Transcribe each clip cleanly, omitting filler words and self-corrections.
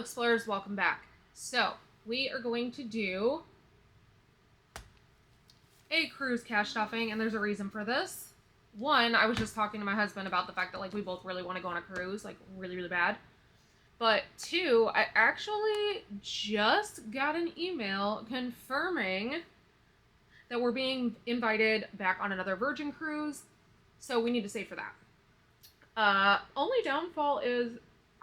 Explorers, welcome back. So, we are going to do a cruise cache stuffing, and there's a reason for this. One, I was just talking to my husband about the fact that, like, we both really want to go on a cruise, like, really, really bad. But two, I actually just got an email confirming that we're being invited back on another Virgin cruise, so we need to save for that. Only downfall is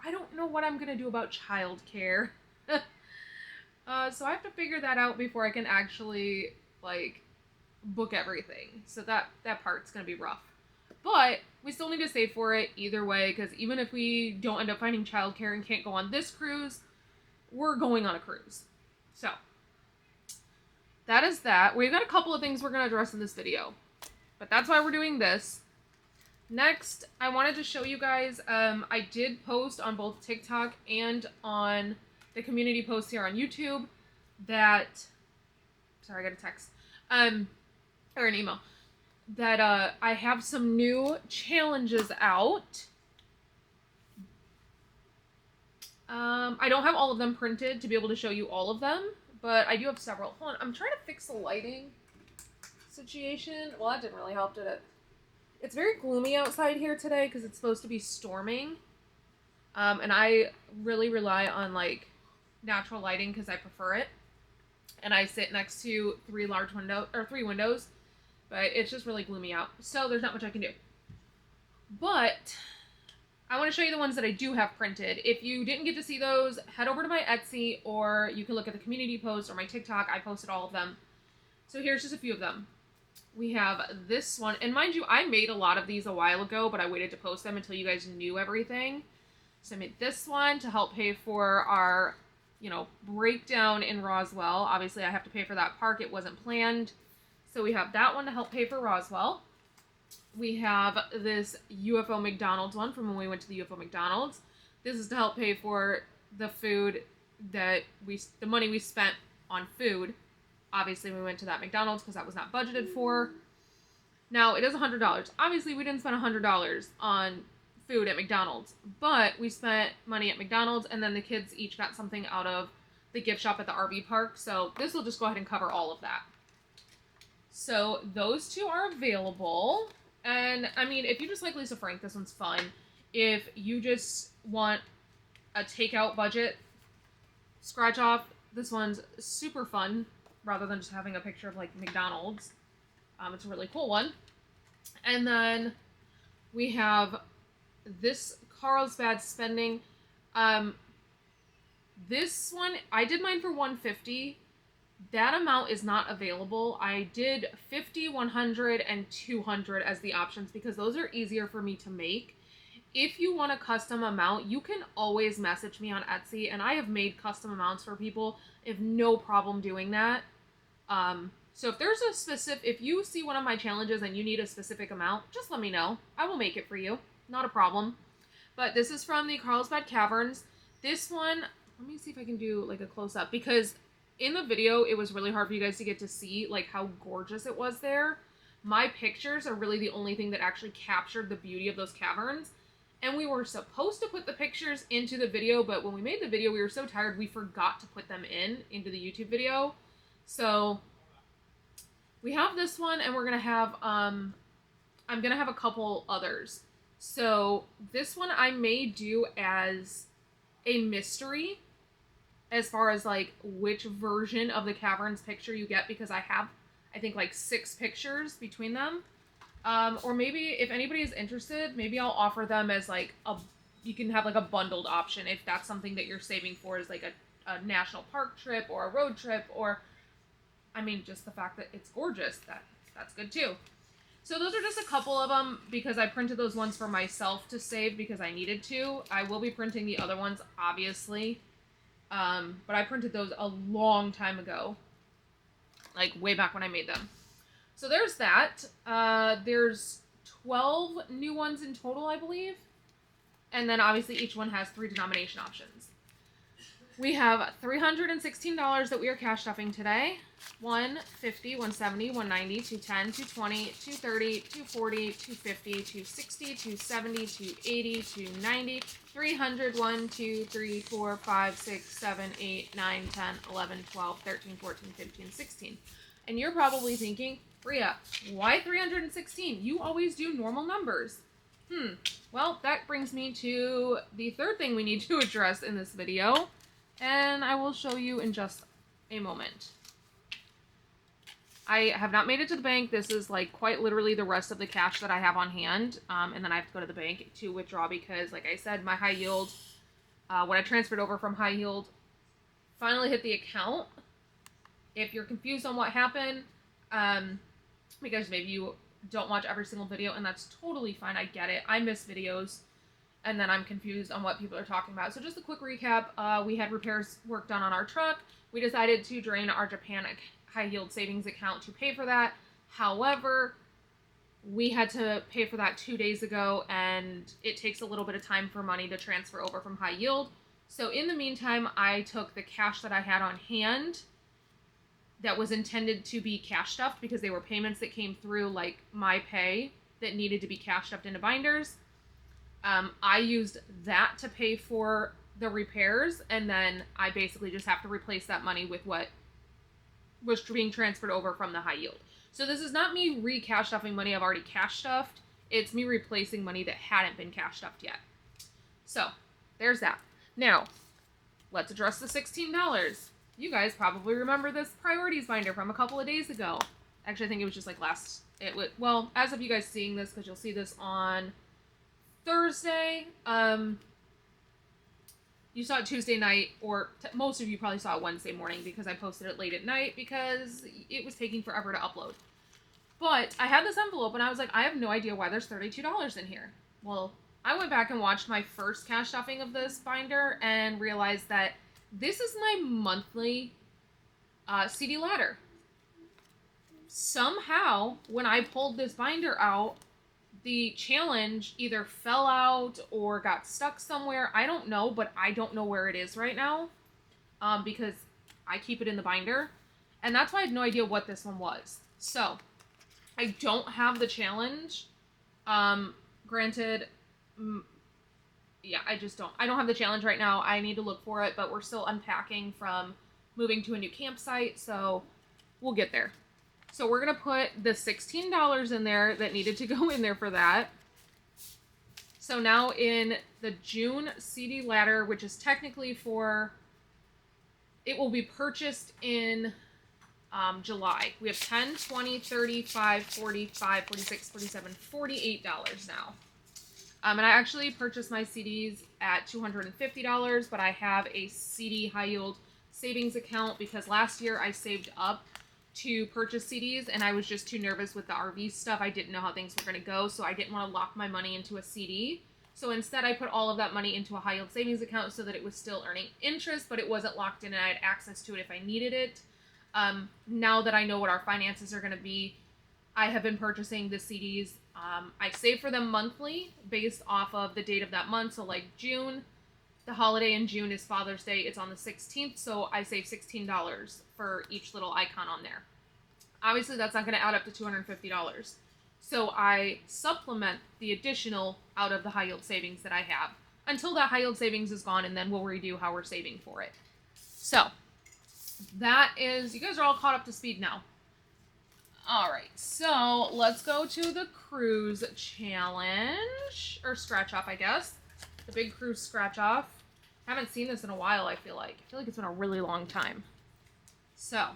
I don't know what I'm going to do about childcare. So I have to figure that out before I can actually, like, book everything. So that part's going to be rough. But we still need to save for it either way, because even if we don't end up finding childcare and can't go on this cruise, we're going on a cruise. So that is that. We've got a couple of things we're going to address in this video, but that's why we're doing this. Next, I wanted to show you guys, I did post on both TikTok and on the community post here on YouTube that, sorry, I got a text, or an email, that I have some new challenges out. I don't have all of them printed to be able to show you all of them, but I do have several. Hold on, I'm trying to fix the lighting situation. Well, that didn't really help, did it? It's very gloomy outside here today because it's supposed to be storming. And I really rely on, like, natural lighting because I prefer it. And I sit next to three windows, but it's just really gloomy out. So there's not much I can do. But I want to show you the ones that I do have printed. If you didn't get to see those, head over to my Etsy, or you can look at the community post or my TikTok. I posted all of them. So here's just a few of them. We have this one, and mind you, I made a lot of these a while ago, but I waited to post them until you guys knew everything. So I made this one to help pay for our, breakdown in Roswell. Obviously, I have to pay for that park. It wasn't planned. So we have that one to help pay for Roswell. We have this UFO McDonald's one from when we went to the UFO McDonald's. This is to help pay for the food that the money we spent on food. Obviously, we went to that McDonald's because that was not budgeted for. Now, it is $100. Obviously, we didn't spend $100 on food at McDonald's, but we spent money at McDonald's, and then the kids each got something out of the gift shop at the RV park, so this will just go ahead and cover all of that. So those two are available, and, I mean, if you just like Lisa Frank, this one's fun. If you just want a takeout budget scratch off, this one's super fun, rather than just having a picture of, like, McDonald's. It's a really cool one. And then we have this Carlsbad spending. This one, I did mine for $150. That amount is not available. I did $50, $100, and $200 as the options because those are easier for me to make. If you want a custom amount, you can always message me on Etsy, and I have made custom amounts for people. I have no problem doing that. So if there's if you see one of my challenges and you need a specific amount, just let me know. I will make it for you. Not a problem. But this is from the Carlsbad Caverns. This one, let me see if I can do, like, a close-up, because in the video, it was really hard for you guys to get to see, like, how gorgeous it was there. My pictures are really the only thing that actually captured the beauty of those caverns. And we were supposed to put the pictures into the video, but when we made the video, we were so tired, we forgot to put them into the YouTube video. So we have this one, and we're going to have, I'm going to have a couple others. So this one I may do as a mystery as far as, like, which version of the caverns picture you get, because I have, I think, like, 6 pictures between them. Or maybe if anybody is interested, maybe I'll offer them as, like, you can have, like, a bundled option if that's something that you're saving for, is like a national park trip or a road trip, or, I mean, just the fact that it's gorgeous, that's good too. So those are just a couple of them because I printed those ones for myself to save because I needed to. I will be printing the other ones, obviously. But I printed those a long time ago. Like, way back when I made them. So there's that. There's 12 new ones in total, I believe. And then, obviously, each one has 3 denomination options. We have $316 that we are cash stuffing today. 150, 170, 190, 210, 220, 230, 240, 250, 260, 270, 280, 290, 300, 1, 2, 3, 4, 5, 6, 7, 8, 9, 10, 11, 12, 13, 14, 15, 16. And you're probably thinking, Bria, why 316? You always do normal numbers. Well, that brings me to the third thing we need to address in this video, and I will show you in just a moment. I have not made it to the bank. This is like quite literally the rest of the cash that I have on hand, and then I have to go to the bank to withdraw because, like I said, my high yield, when I transferred over from high yield, finally hit the account. If you're confused on what happened, because maybe you don't watch every single video, and that's totally fine. I get it. I miss videos, and then I'm confused on what people are talking about. So just a quick recap. We had repairs work done on our truck. We decided to drain our Japan high yield savings account to pay for that. However, we had to pay for that 2 days ago, and it takes a little bit of time for money to transfer over from high yield. So in the meantime, I took the cash that I had on hand that was intended to be cash stuffed because they were payments that came through like my pay that needed to be cash stuffed into binders. I used that to pay for the repairs, and then I basically just have to replace that money with what was being transferred over from the high yield. So this is not me re-cash stuffing money I've already cash stuffed. It's me replacing money that hadn't been cash stuffed yet. So there's that. Now, let's address the $16. You guys probably remember this priorities binder from a couple of days ago. Actually, I think it was just like well, as of you guys seeing this, because you'll see this on Thursday. You saw it Tuesday night, or most of you probably saw it Wednesday morning because I posted it late at night because it was taking forever to upload. But I had this envelope and I was like, I have no idea why there's $32 in here. Well, I went back and watched my first cash stuffing of this binder and realized that this is my monthly CD ladder. Somehow, when I pulled this binder out, the challenge either fell out or got stuck somewhere. I don't know, but I don't know where it is right now because I keep it in the binder. And that's why I had no idea what this one was. So, I don't have the challenge. Granted, yeah, I don't have the challenge right now. I need to look for it, but we're still unpacking from moving to a new campsite, so we'll get there. So we're going to put the $16 in there that needed to go in there for that. So now in the June CD ladder, which is technically it will be purchased in July. We have $10, $20, $35, $45, $46, $47, $48 now. And I actually purchased my CDs at $250, but I have a CD high yield savings account because last year I saved up to purchase CDs and I was just too nervous with the RV stuff. I didn't know how things were going to go, so I didn't want to lock my money into a CD. So instead I put all of that money into a high yield savings account so that it was still earning interest, but it wasn't locked in and I had access to it if I needed it. Now that I know what our finances are going to be, I have been purchasing the CDs. I save for them monthly based off of the date of that month. So like June, the holiday in June is Father's Day. It's on the 16th. So I save $16 for each little icon on there. Obviously that's not going to add up to $250. So I supplement the additional out of the high yield savings that I have until that high yield savings is gone, and then we'll redo how we're saving for it. So that is, you guys are all caught up to speed now. All right, so let's go to the cruise challenge, or scratch off, I guess. The big cruise scratch off. Haven't seen this in a while, I feel like. I feel like it's been a really long time. So,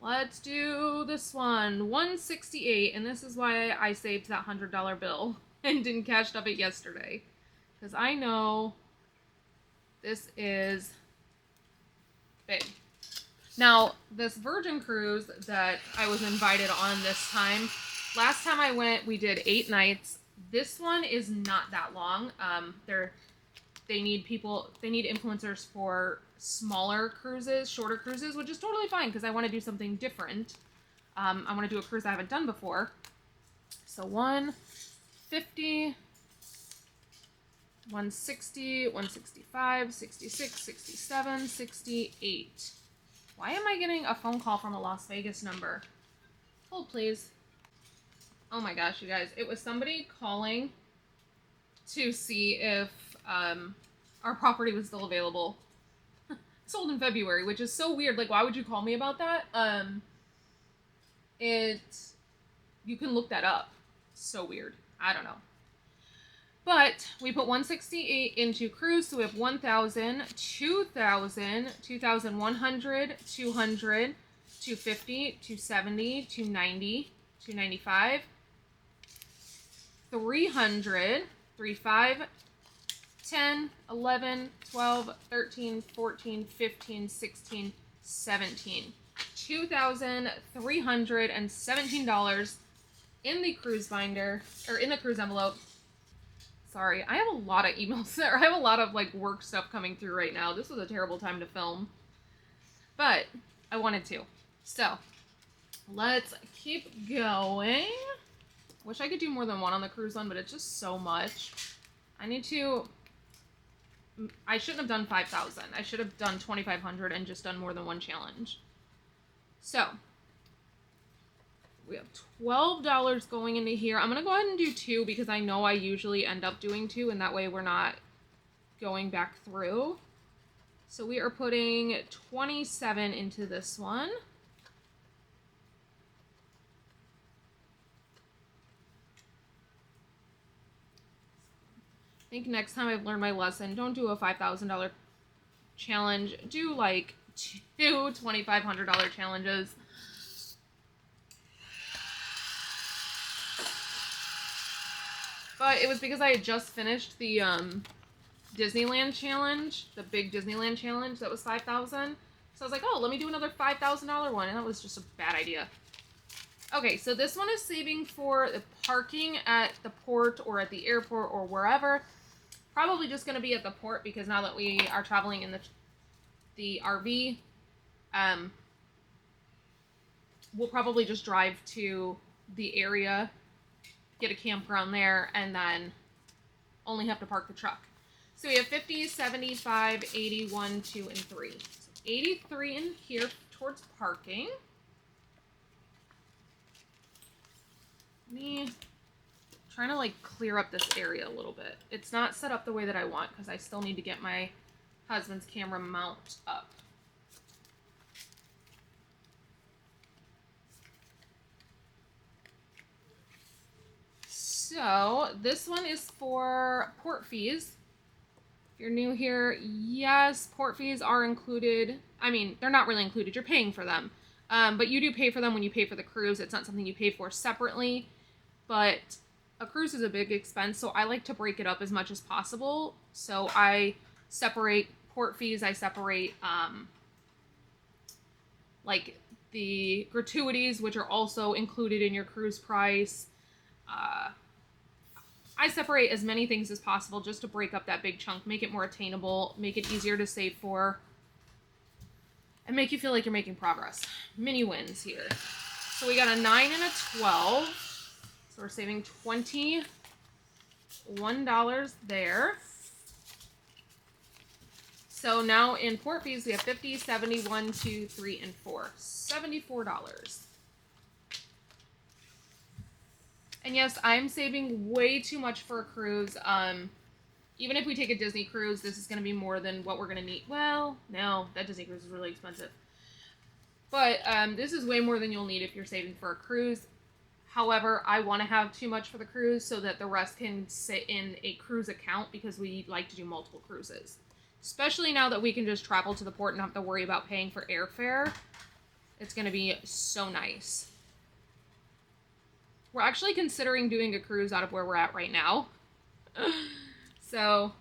let's do this one. 168, and this is why I saved that $100 bill and didn't cash stuff it yesterday. Because I know this is big. Now, this Virgin cruise that I was invited on this time, last time I went, we did 8 nights. This one is not that long. They need influencers for smaller cruises, shorter cruises, which is totally fine because I want to do something different. I want to do a cruise I haven't done before. So 150, 160, 165, 66, 67, 68. Why am I getting a phone call from a Las Vegas number? Hold, please. Oh my gosh, you guys. It was somebody calling to see if our property was still available. Sold in February, which is so weird. Like, why would you call me about that? You can look that up. So weird. I don't know. But we put 168 into cruise, so we have 1,000, 2,000, 2,100, 200, 250, 270, 290, 295, 300, 35, 10, 11, 12, 13, 14, 15, 16, 17. $2,317 in the cruise binder, or in the cruise envelope. Sorry, I have a lot of emails there. I have a lot of like work stuff coming through right now. This was a terrible time to film, but I wanted to. So let's keep going. Wish I could do more than one on the cruise one, but it's just so much. I shouldn't have done 5,000. I should have done 2,500 and just done more than one challenge. So we have $12 going into here. I'm going to go ahead and do 2 because I know I usually end up doing 2, and that way we're not going back through. So we are putting 27 into this one. I think next time I've learned my lesson, don't do a $5,000 challenge. Do like 2 $2,500 challenges. But it was because I had just finished the Disneyland challenge, the big Disneyland challenge that was 5,000. So I was like, oh, let me do another $5,000 one, and that was just a bad idea. Okay, so this one is saving for the parking at the port or at the airport or wherever. Probably just going to be at the port because now that we are traveling in the RV, we'll probably just drive to the area, get a campground there, and then only have to park the truck. So we have 50, 75, 80, 1, 2, and 3. So 83 in here towards parking. Me trying to like clear up this area a little bit. It's not set up the way that I want because I still need to get my husband's camera mount up. So this one is for port fees. If you're new here, yes, port fees are included. I mean, they're not really included. You're paying for them. But you do pay for them when you pay for the cruise. It's not something you pay for separately. But a cruise is a big expense, so I like to break it up as much as possible. So I separate port fees. I separate like the gratuities, which are also included in your cruise price. I separate as many things as possible just to break up that big chunk, make it more attainable, make it easier to save for, and make you feel like you're making progress. Mini wins here. So we got a 9 and a 12. So we're saving $21 there. So now in port fees, we have 50, 70, 1, 2, 3, and 4. $74. And yes, I'm saving way too much for a cruise. Even if we take a Disney cruise, this is going to be more than what we're going to need. Well, no, that Disney cruise is really expensive. But this is way more than you'll need if you're saving for a cruise. However, I want to have too much for the cruise so that the rest can sit in a cruise account because we like to do multiple cruises. Especially now that we can just travel to the port and not have to worry about paying for airfare. It's going to be so nice. We're actually considering doing a cruise out of where we're at right now. So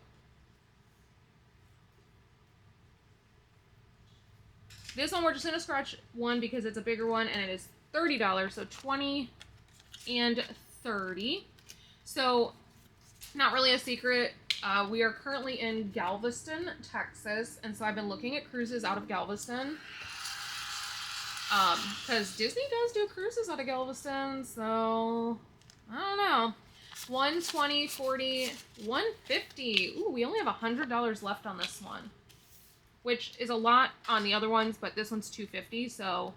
this one we're just going to scratch one because it's a bigger one and it is $30. So 20 and 30. So not really a secret. We are currently in Galveston, Texas. And so I've been looking at cruises out of Galveston. Because Disney does do cruises out of Galveston, so I don't know. $120, $40, $150. Ooh, we only have $100 left on this one, which is a lot on the other ones, but this one's $250, so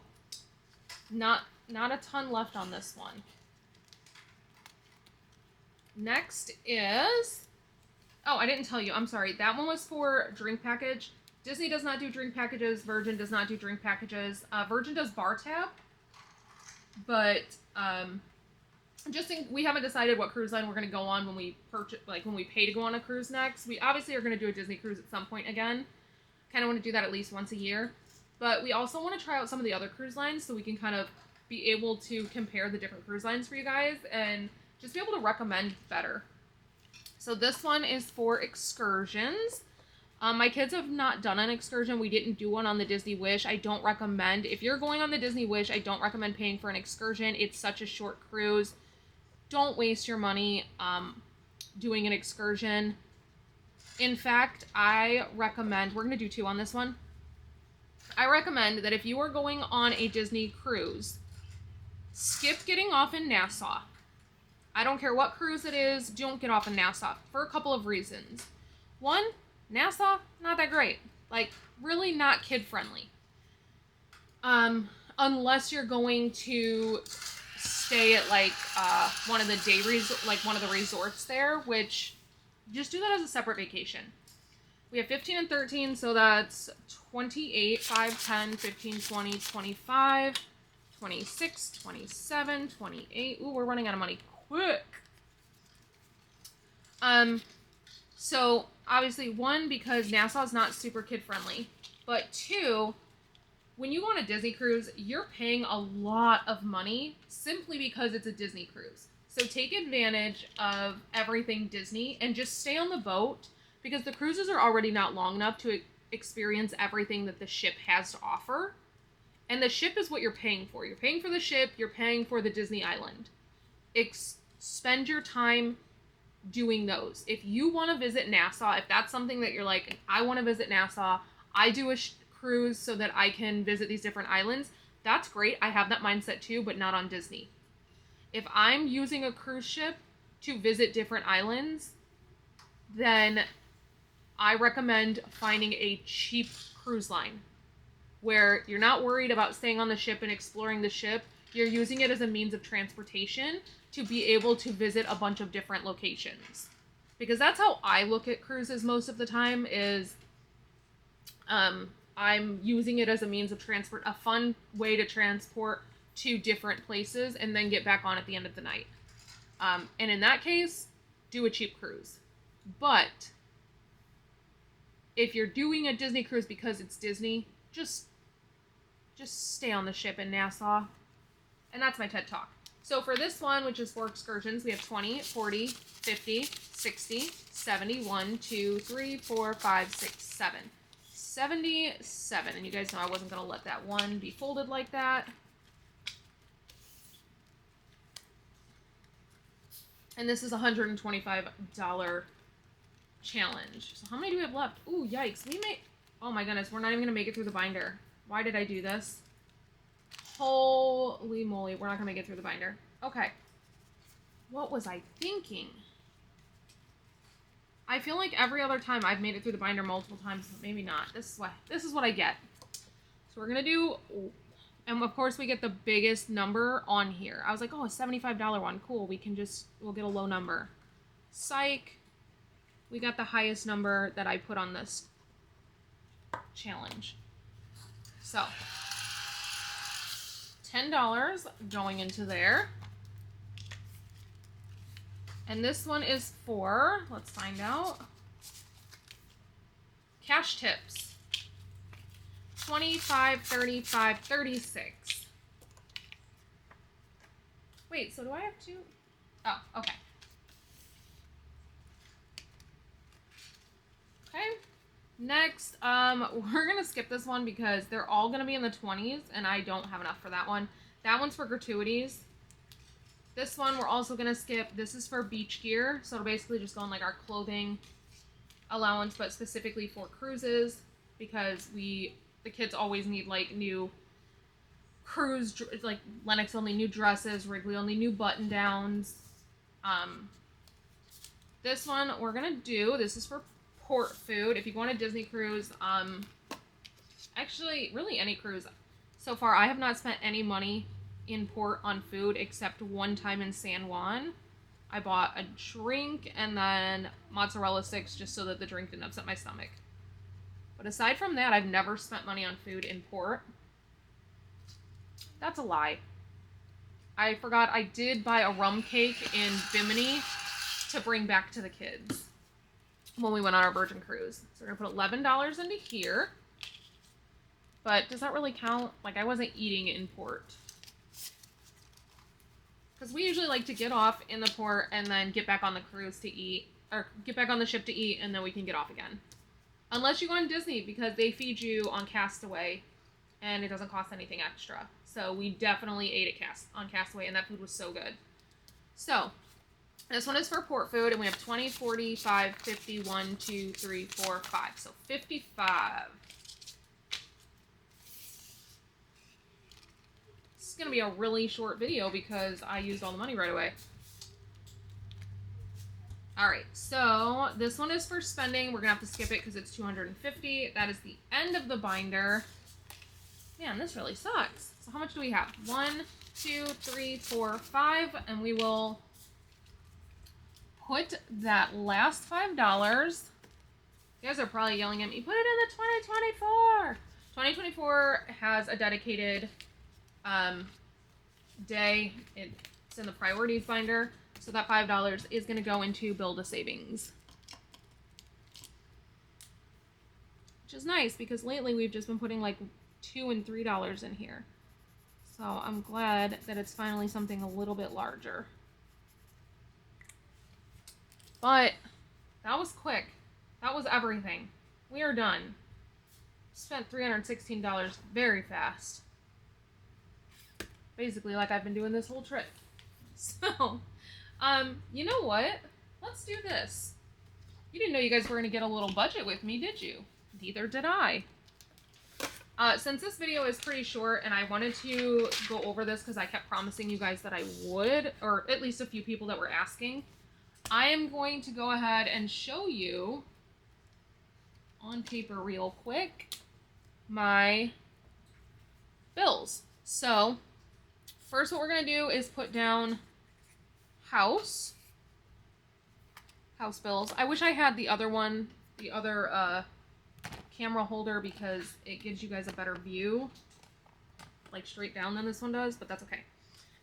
not a ton left on this one. Next is, oh, I didn't tell you, I'm sorry. That one was for drink package. Disney does not do drink packages. Virgin does not do drink packages. Virgin does bar tab, but we haven't decided what cruise line we're going to go on when we purchase, like when we pay to go on a cruise next. We obviously are going to do a Disney cruise at some point again. Kind of want to do that at least once a year. But we also want to try out some of the other cruise lines so we can kind of be able to compare the different cruise lines for you guys and just be able to recommend better. So this one is for excursions. My kids have not done an excursion. We didn't do one on the Disney Wish. I don't recommend, if you're going on the Disney Wish, I don't recommend paying for an excursion. It's such a short cruise. Don't waste your money doing an excursion. In fact, I recommend, we're going to do 2 on this one. I recommend that if you are going on a Disney cruise, skip getting off in Nassau. I don't care what cruise it is, don't get off in Nassau for a couple of reasons. One, Nassau, not that great. Like, really not kid-friendly. Unless you're going to stay at, like, one of the resorts there, which, just do that as a separate vacation. We have 15 and 13, so that's 28, 5, 10, 15, 20, 25, 26, 27, 28. Ooh, we're running out of money quick. So obviously 1, because Nassau's not super kid friendly, but 2, when you go on a Disney cruise, you're paying a lot of money simply because it's a Disney cruise. So take advantage of everything Disney and just stay on the boat, because the cruises are already not long enough to experience everything that the ship has to offer. And the ship is what you're paying for. You're paying for the ship, you're paying for the Disney island. Spend your time doing those. If you want to visit Nassau, if that's something that you're like, I want to visit Nassau, I do a cruise so that I can visit these different islands, that's great. I have that mindset too, but not on Disney. If I'm using a cruise ship to visit different islands, then I recommend finding a cheap cruise line where you're not worried about staying on the ship and exploring the ship. You're using it as a means of transportation to be able to visit a bunch of different locations. Because that's how I look at cruises most of the time, is I'm using it as a means of transport, a fun way to transport to different places and then get back on at the end of the night. And in that case, do a cheap cruise. But if you're doing a Disney cruise because it's Disney, just stay on the ship in Nassau. And that's my TED Talk. So for this one, which is for excursions, we have 20, 40, 50, 60, 70, 1, 2, 3, 4, 5, 6, 7. 77. And you guys know I wasn't going to let that one be folded like that. And this is a $125 challenge. So how many do we have left? Ooh, yikes. We may... Oh my goodness, we're not even going to make it through the binder. Why did I do this? Holy moly, we're not going to make it through the binder. Okay. What was I thinking? I feel like every other time I've made it through the binder multiple times, but maybe not. This is what I get. So we're going to do... And of course we get the biggest number on here. I was like, oh, a $75 one. Cool, we'll get a low number. Psych. We got the highest number that I put on this challenge. So, $10 going into there. And this one is for, let's find out, cash tips. 25, 35, 36. Wait, so do I have two? Oh, okay. Okay. Next, we're going to skip this one because they're all going to be in the 20s, and I don't have enough for that one. That one's for gratuities. This one we're also going to skip. This is for beach gear, so it'll basically just go in like our clothing allowance, but specifically for cruises, because the kids always need like new cruise, like Lennox only new dresses, Wrigley only new button downs. this one we're gonna do. This is for port food. If you go on a Disney cruise, actually, really any cruise. So far, I have not spent any money in port on food except one time in San Juan. I bought a drink and then mozzarella sticks just so that the drink didn't upset my stomach. But aside from that, I've never spent money on food in port. That's a lie. I forgot I did buy a rum cake in Bimini to bring back to the kids when we went on our Virgin cruise. So we're going to put $11 into here. But does that really count? Like, I wasn't eating in port. Because we usually like to get off in the port and then get back on the cruise to eat. Or get back on the ship to eat and then we can get off again. Unless you go on Disney, because they feed you on Castaway and it doesn't cost anything extra. So we definitely ate on Castaway and that food was so good. So, this one is for port food and we have 20, 45, 50, 1, 2, 3, 4, 5. So 55. This is going to be a really short video because I used all the money right away. Alright, so this one is for spending. We're going to have to skip it because it's $250. That is the end of the binder. Man, this really sucks. So how much do we have? 1, 2, 3, 4, 5. And we will put that last $5. You guys are probably yelling at me, put it in the 2024. 2024 has a dedicated day. It's in the priorities binder. So that $5 is going to go into Build a Savings. Which is nice because lately we've just been putting like $2 and $3 in here. So I'm glad that it's finally something a little bit larger. But that was quick. That was everything. We are done. Spent $316 very fast. Basically like I've been doing this whole trip. So, you know what? Let's do this. You didn't know you guys were going to get a little budget with me, did you? Neither did I. Since this video is pretty short and I wanted to go over this because I kept promising you guys that I would, or at least a few people that were asking, I am going to go ahead and show you on paper real quick my bills. So first what we're going to do is put down house bills. I wish I had the other one, the other camera holder, because it gives you guys a better view, like straight down than this one does, but that's okay.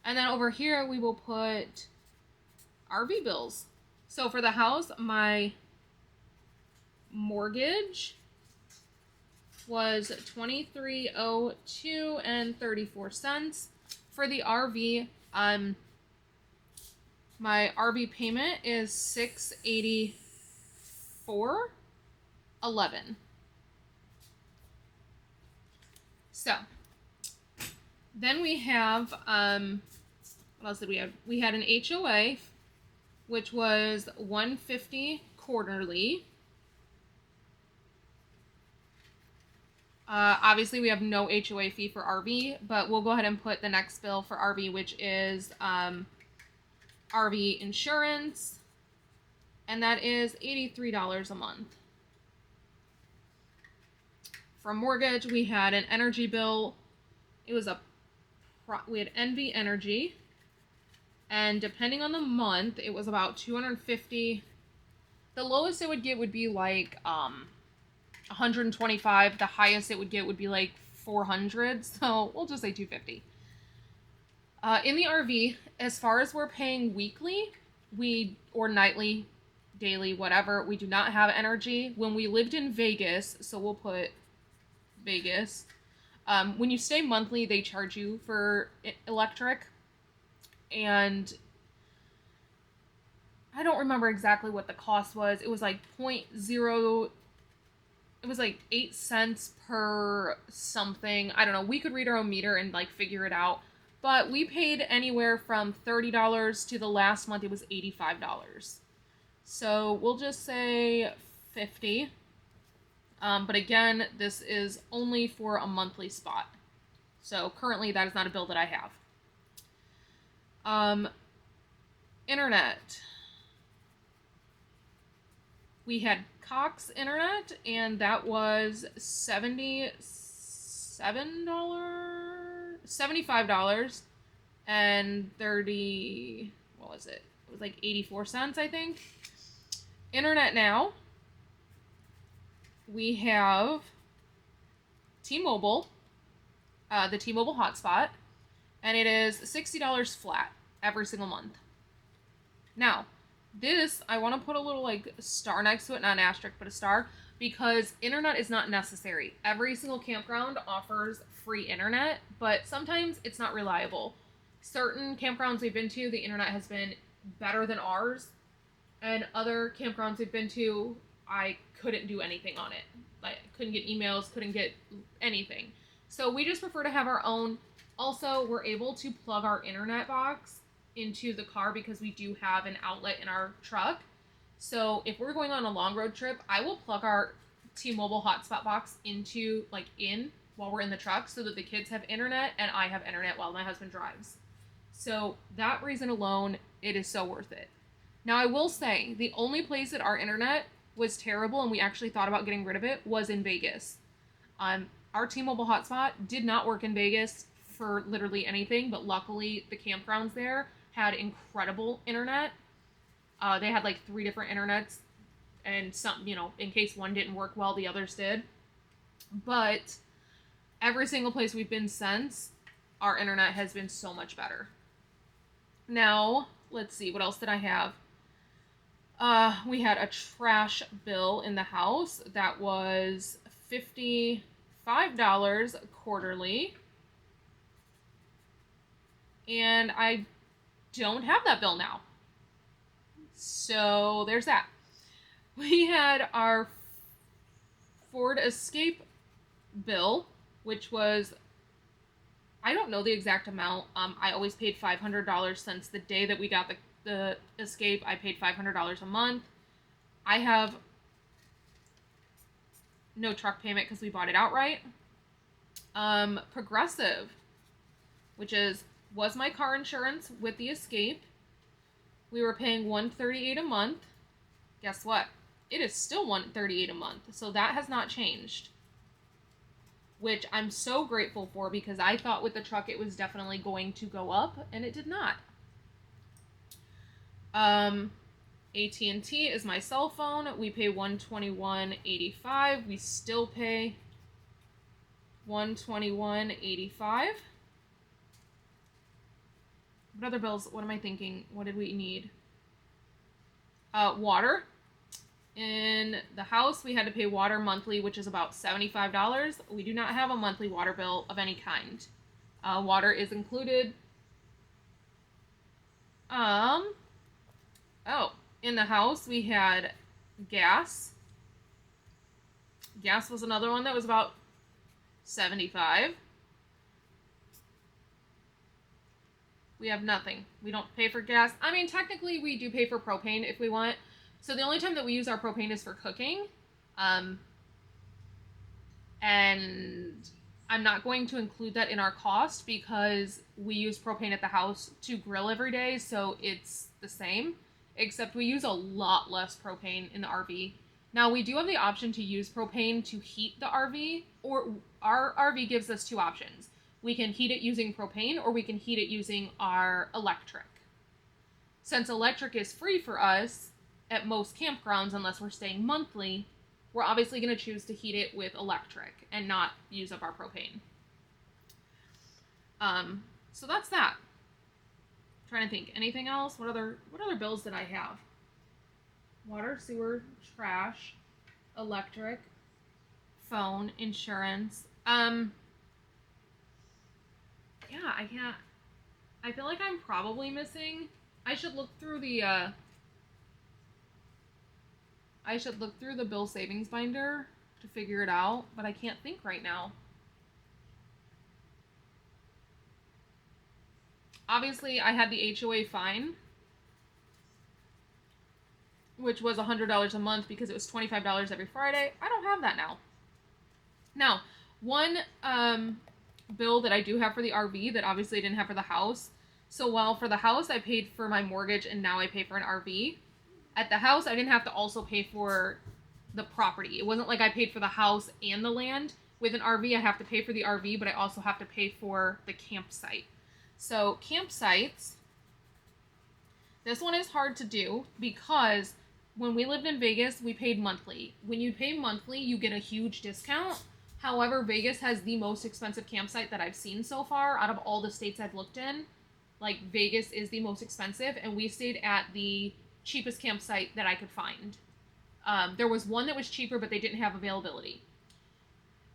And then over here we will put RV bills. So for the house, my mortgage was $23.02 and 34 cents. For the RV, my RV payment is $684.11. So then we have what else did we have? We had an HOA, which was $150 quarterly. Obviously, we have no HOA fee for RV, but we'll go ahead and put the next bill for RV, which is RV insurance, and that is $83 a month. For mortgage, we had an energy bill. It was we had NV Energy, and depending on the month, it was about $250. The lowest it would get would be like $125. The highest it would get would be like $400. So we'll just say $250. In the RV, as far as we're paying weekly, or nightly, daily, whatever, we do not have energy. When we lived in Vegas, so we'll put Vegas. When you stay monthly, they charge you for electric, and I don't remember exactly what the cost was. It was like it was like 8 cents per something. I don't know. We could read our own meter and like figure it out. But we paid anywhere from $30 to the last month it was $85. So we'll just say $50. But again, this is only for a monthly spot. So currently that is not a bill that I have. Internet. We had Cox Internet, and that was $75 and 30, what was it? It was like 84 cents, I think. Internet Now, we have T-Mobile, the T-Mobile hotspot, and it is $60 flat every single month. Now, this, I want to put a little like star next to it, not an asterisk, but a star, because internet is not necessary. Every single campground offers free internet, but sometimes it's not reliable. Certain campgrounds we've been to, the internet has been better than ours, and other campgrounds we've been to, I couldn't do anything on it. Like, couldn't get emails, couldn't get anything. So we just prefer to have our own. Also, we're able to plug our internet box into the car because we do have an outlet in our truck. So if we're going on a long road trip, I will plug our T-Mobile hotspot box into, like, in while we're in the truck so that the kids have internet and I have internet while my husband drives. So that reason alone, it is so worth it. Now, I will say, the only place that our internet was terrible and we actually thought about getting rid of it was in Vegas. Our T-Mobile hotspot did not work in Vegas for literally anything, but luckily the campgrounds there had incredible internet. They had like 3 different internets, and some, in case one didn't work well, the others did. But every single place we've been since, our internet has been so much better. Now, let's see, what else did I have? We had a trash bill in the house that was $55 quarterly. And I don't have that bill now. So there's that. We had our Ford Escape bill, which was, I don't know the exact amount. I always paid $500 since the day that we got the Escape. I paid $500 a month. I have no truck payment because we bought it outright. Progressive, which was my car insurance with the Escape. We were paying $138 a month. Guess what? It is still $138 a month, so that has not changed. Which I'm so grateful for because I thought with the truck it was definitely going to go up, and it did not. AT&T is my cell phone. We pay $121.85. We still pay $121.85. What other bills? What am I thinking? What did we need? Water. In the house, we had to pay water monthly, which is about $75. We do not have a monthly water bill of any kind. Water is included. In the house, we had gas. Gas was another one that was about $75. We have nothing. We don't pay for gas. I mean, technically, we do pay for propane if we want. So the only time that we use our propane is for cooking. And I'm not going to include that in our cost because we use propane at the house to grill every day, so it's the same. Except we use a lot less propane in the RV. Now, we do have the option to use propane to heat the RV, or our RV gives us 2 options. We can heat it using propane, or we can heat it using our electric. Since electric is free for us at most campgrounds, unless we're staying monthly, we're obviously going to choose to heat it with electric and not use up our propane. So that's that. Trying to think. Anything else? What other bills did I have? Water, sewer, trash, electric, phone, insurance. Yeah, I can't. I feel like I'm probably missing. I should look through the bill savings binder to figure it out, but I can't think right now. Obviously, I had the HOA fine, which was $100 a month because it was $25 every Friday. I don't have that now. Now, one bill that I do have for the RV that obviously I didn't have for the house. So while for the house I paid for my mortgage and now I pay for an RV, At the house, I didn't have to also pay for the property. It wasn't like I paid for the house and the land. With an RV, I have to pay for the RV, but I also have to pay for the campsite. So campsites, this one is hard to do because when we lived in Vegas, we paid monthly. When you pay monthly, you get a huge discount. However, Vegas has the most expensive campsite that I've seen so far out of all the states I've looked in. Like, Vegas is the most expensive, and we stayed at the cheapest campsite that I could find. There was one that was cheaper, but they didn't have availability.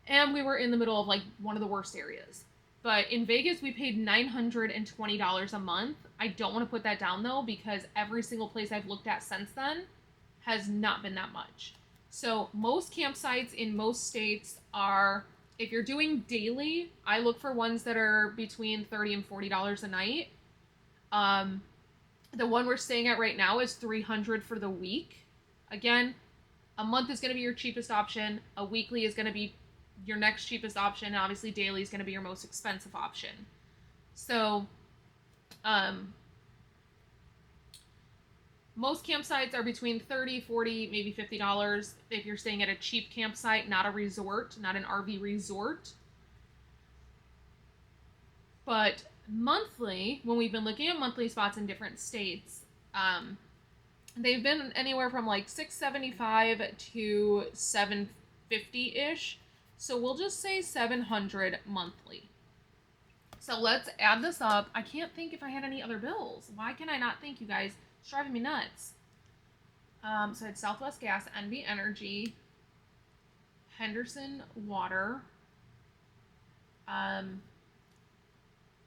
And we were in the middle of, like, one of the worst areas. But in Vegas, we paid $920 a month. I don't want to put that down, though, because every single place I've looked at since then has not been that much. So most campsites in most states are, if you're doing daily, I look for ones that are between $30 and $40 a night. The one we're staying at right now is $300 for the week. Again, a month is going to be your cheapest option. A weekly is going to be your next cheapest option. And obviously, daily is going to be your most expensive option. So, most campsites are between $30, $40, maybe $50 if you're staying at a cheap campsite, not a resort, not an RV resort. But monthly, when we've been looking at monthly spots in different states, they've been anywhere from like $675 to $750-ish. So we'll just say $700 monthly. So let's add this up. I can't think if I had any other bills. Why can I not think, you guys? It's driving me nuts. So I had Southwest Gas, NV Energy, Henderson Water,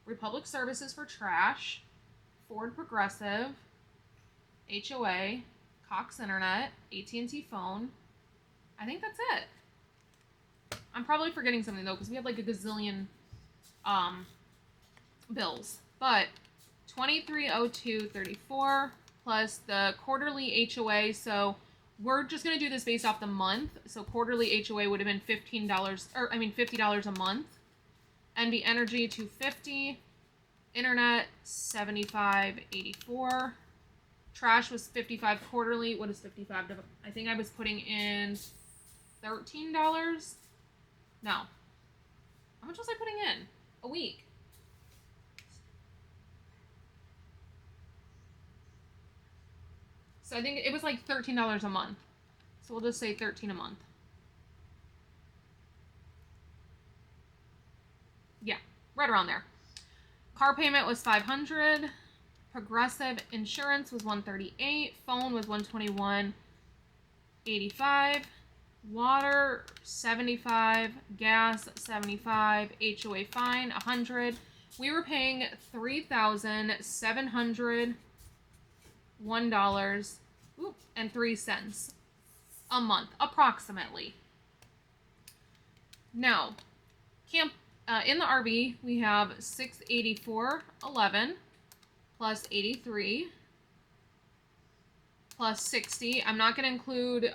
Republic Services for trash, Ford Progressive, HOA, Cox Internet, AT&T phone. I think that's it. I'm probably forgetting something though, because we have like a gazillion bills. But $2302.34 plus the quarterly HOA. So we're just gonna do this based off the month. So quarterly HOA would have been $50 a month. NV Energy $250, Internet $75.84. Trash was $55 quarterly. What is $55? I think I was putting in $13. No. How much was I putting in a week? So I think it was like $13 a month. So we'll just say $13 a month. Yeah, right around there. Car payment was $500. Progressive insurance was $138. Phone was $121.85. Water $75. Gas $75. HOA fine $100. We were paying $3,701.03 a month, approximately. Now, in the RV, we have $684.11 plus $83 plus $60. I'm not going to include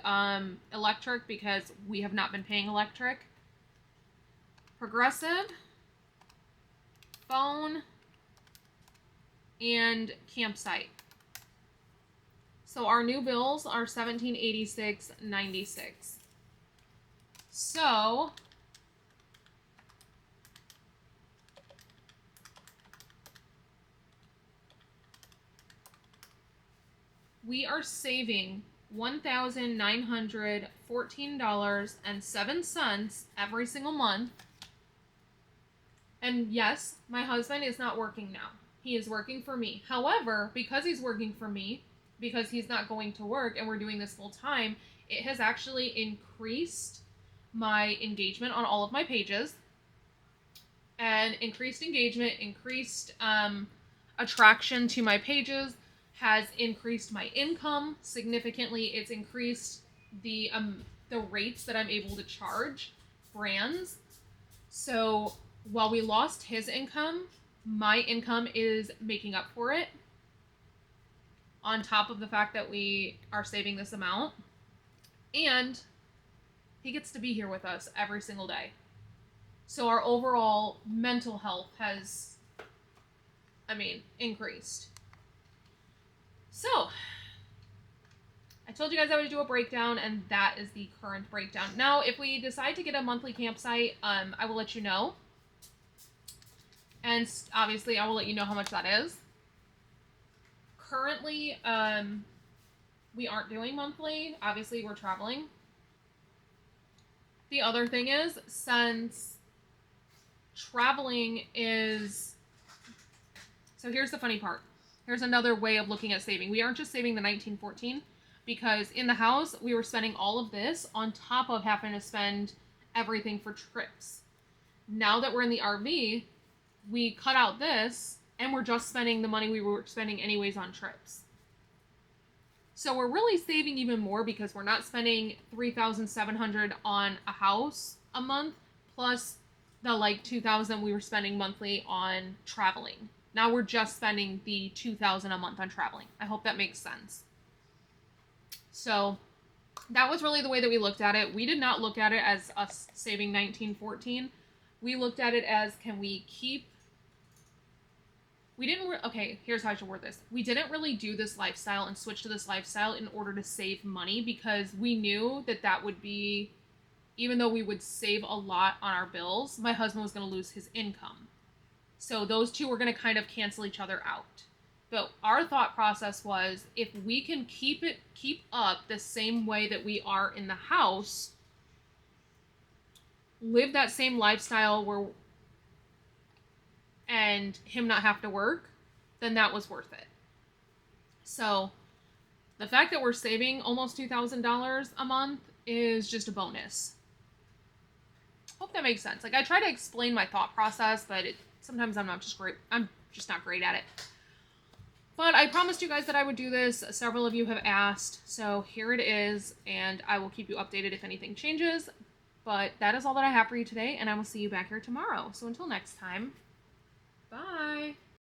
electric because we have not been paying electric. Progressive, phone, and campsite. So our new bills are $1786.96. So we are saving $1,914.07 every single month. And yes, my husband is not working now. He is working for me. However, because he's working for me, because he's not going to work and we're doing this full time, it has actually increased my engagement on all of my pages. And increased engagement, increased attraction to my pages has increased my income significantly. It's increased the rates that I'm able to charge brands. So while we lost his income, my income is making up for it, on top of the fact that we are saving this amount. And he gets to be here with us every single day. So our overall mental health has, increased. So, told you guys I would do a breakdown, and that is the current breakdown. Now, if we decide to get a monthly campsite, I will let you know. And obviously, I will let you know how much that is. Currently, we aren't doing monthly. Obviously, we're traveling. The other thing is, since traveling is... So here's the funny part. Here's another way of looking at saving. We aren't just saving the $19.14, because in the house, we were spending all of this on top of having to spend everything for trips. Now that we're in the RV, we cut out this, and we're just spending the money we were spending anyways on trips. So we're really saving even more because we're not spending $3,700 on a house a month, plus the like $2,000 we were spending monthly on traveling. Now we're just spending the $2,000 a month on traveling. I hope that makes sense. So that was really the way that we looked at it. We did not look at it as us saving $19.14. We looked at it as, can we keep... Okay, here's how I should word this. We didn't really do this lifestyle and switch to this lifestyle in order to save money, because we knew that that would be, even though we would save a lot on our bills, my husband was going to lose his income. So those two were going to kind of cancel each other out. But our thought process was, if we can keep up the same way that we are in the house, live that same lifestyle and him not have to work, then that was worth it. So the fact that we're saving almost $2,000 a month is just a bonus. Hope that makes sense. Like, I try to explain my thought process, but sometimes I'm just not great at it. But I promised you guys that I would do this. Several of you have asked, so here it is, and I will keep you updated if anything changes. But that is all that I have for you today, and I will see you back here tomorrow. So until next time, bye.